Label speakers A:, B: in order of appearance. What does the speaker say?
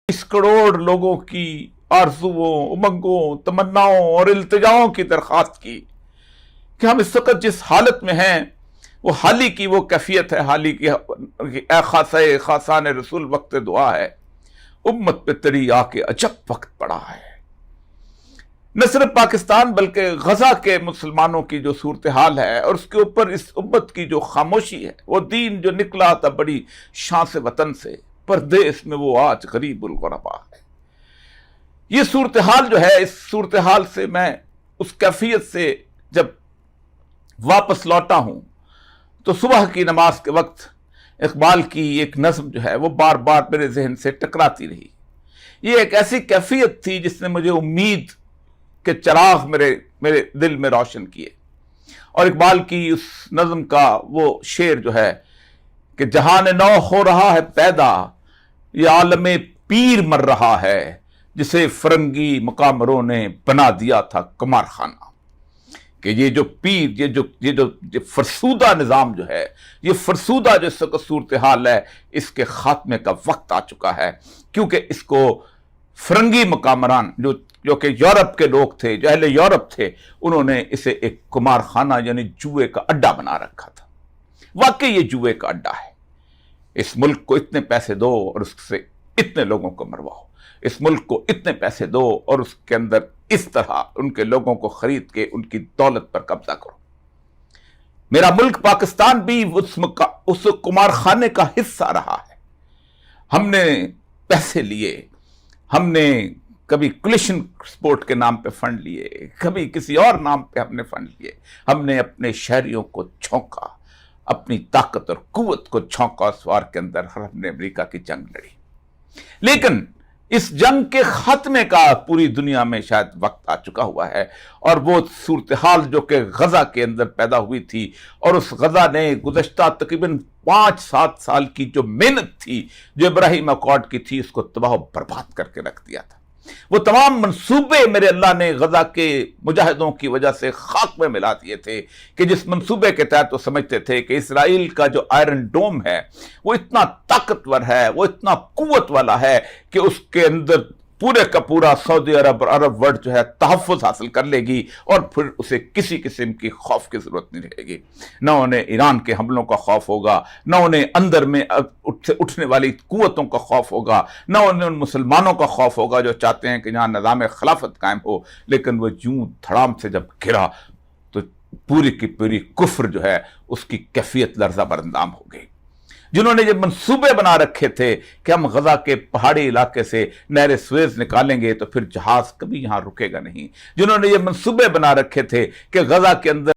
A: करोड़ लोगों की आरज़ुओं, उमंगों, तमन्नाओं और इल्तिजाओं की दरख्वास्त की कि हम इस वक्त जिस हालत में हैं वो हाल ही की वो कैफियत है, हाल ही की ए खासान रसूल वक्त दुआ है, उम्मत पे तेरी आके अजब वक्त पड़ा है। न सिर्फ पाकिस्तान बल्कि गजा के मुसलमानों की जो सूरत हाल है और उसके ऊपर इस उम्मत की जो खामोशी है, वो दीन जो निकला था बड़ी शान से वतन से, परदेश में वो आज गरीबुल गुरबा है। ये सूरत हाल जो है, इस सूरत हाल से मैं उस कैफियत से जब वापस लौटा हूं तो सुबह की नमाज के वक्त इकबाल की एक नज़्म जो है वो बार बार मेरे जहन से टकराती रही। ये एक ऐसी कैफियत थी जिसने मुझे उम्मीद के चिराग मेरे दिल में रोशन किए। और इकबाल की उस नज़्म का वो शेर जो है कि जहान नौ हो रहा है पैदा, ये आलमे पीर मर रहा है, जिसे फरंगी मुकामरों ने बना दिया था कुमार खाना। कि ये जो पीर, ये फरसूदा निज़ाम जो है, ये फरसूदा जो सूरत हाल है, इसके खात्मे का वक्त आ चुका है, क्योंकि इसको फरंगी मुकामरान जो कि यूरोप के लोग थे, जो अहले यूरोप थे, उन्होंने इसे एक कुमार खाना यानी जुए का अड्डा बना रखा था। वाकई ये जुए का अड्डा है। इस मुल्क को इतने पैसे दो और उससे इतने लोगों को मरवाओ, इस मुल्क को इतने पैसे दो और उसके अंदर इस तरह उनके लोगों को खरीद के उनकी दौलत पर कब्जा करो। मेरा मुल्क पाकिस्तान भी उस कुमार खाने का हिस्सा रहा है। हमने पैसे लिए, हमने कभी कुलिशन स्पोर्ट के नाम पे फंड लिए, कभी किसी और नाम पे हमने फंड लिए, हमने अपने शहरियों को छौंका, अपनी ताकत और कुव्वत को छौंका। उस वार के अंदर हमने अमेरिका की जंग लड़ी, लेकिन इस जंग के खात्मे का पूरी दुनिया में शायद वक्त आ चुका हुआ है। और वो सूरत हाल जो कि गजा के अंदर पैदा हुई थी, और उस गजा ने गुज़श्ता तकरीबन 5-7 साल की जो मेहनत थी, जो इब्राहिम अकॉर्ड की थी, उसको तबाह बर्बाद करके रख दिया था। वो तमाम मंसूबे मेरे अल्लाह ने गजा के मुजाहिदों की वजह से खाक में मिला दिए थे कि जिस मंसूबे के तहत वो समझते थे कि इसराइल का जो आयरन डोम है वो इतना ताकतवर है, वो इतना कुव्वत वाला है कि उसके अंदर पूरे का पूरा सऊदी अरब और अरब वर्ल्ड जो है तहफ़्फ़ुज़ हासिल कर लेगी और फिर उसे किसी किस्म की खौफ की ज़रूरत नहीं रहेगी। न उन्हें ईरान के हमलों का खौफ होगा, न उन्हें अंदर में उठने वाली कुव्वतों का खौफ होगा, न उन्हें उन मुसलमानों का खौफ होगा जो चाहते हैं कि यहाँ निज़ाम खिलाफत कायम हो। लेकिन वो यूं धड़ाम से जब गिरा तो पूरी की पूरी कुफ्र जो है उसकी कैफियत लर्ज़ा बरंदाम हो गई। जिन्होंने ये मंसूबे बना रखे थे कि हम गजा के पहाड़ी इलाके से नहर सुएज निकालेंगे तो फिर जहाज कभी यहां रुकेगा नहीं, जिन्होंने ये मंसूबे बना रखे थे कि गजा के अंदर